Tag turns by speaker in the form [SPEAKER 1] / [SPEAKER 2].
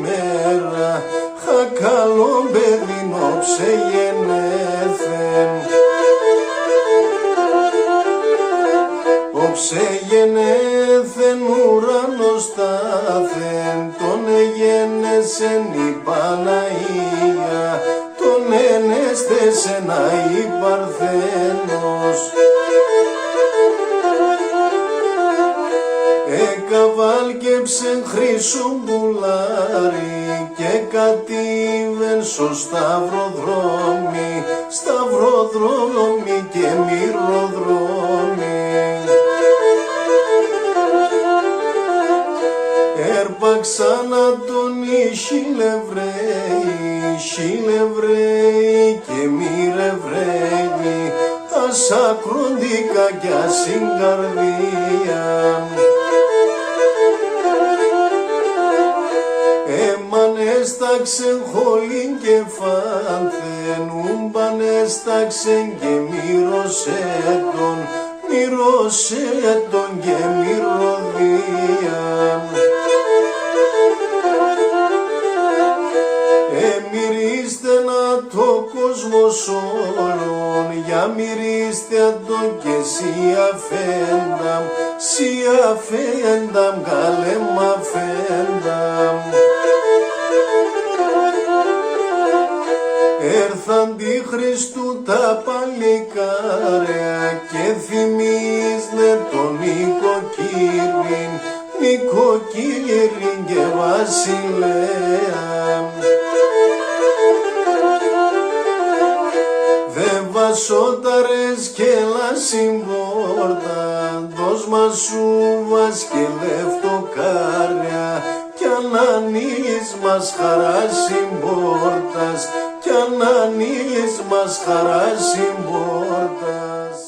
[SPEAKER 1] μέρα, χα καλό παιδινό ψεγενέθεν. Ο ψεγενέθεν ουρανός τάθεν, τον εγένεσεν η Παναγία, τον ενέστεσεν η Παρθένος. Εκαβάλκεψεν χρυσό πουλάρι και κατήβεν στο σταυροδρόμι, σταυροδρόμι και μυροδρόμι. Έρπαξανα τον Χιλεβραίοι, Χιλεβραίοι και μυρεβραίοι, ασακροντικά κι ασυγκαρδία. Έσταξεν χολήν και φάνθεν, ούμπαν έσταξεν και μυρωσέτον, μυρωσέτον και μυρωδίαν. Εμυρίστε να το κόσμος όλων, για μυρίστε τον και σι αφένταμ, καλέ μ' αφένταμ. Έρθαν τη Χριστού τα παλικάρια και θυμίζνε τον νοικοκύριν, νοικοκύριν και βασιλέα. Δε βασόταρες και λασιμπόρτα, δώσ' μας σούβας και λεφτοκάρια, κι αν ανοίγεις μας χαρά συμπόρτας, κι αν ανοίγεις μας χαρά συμπόρτας.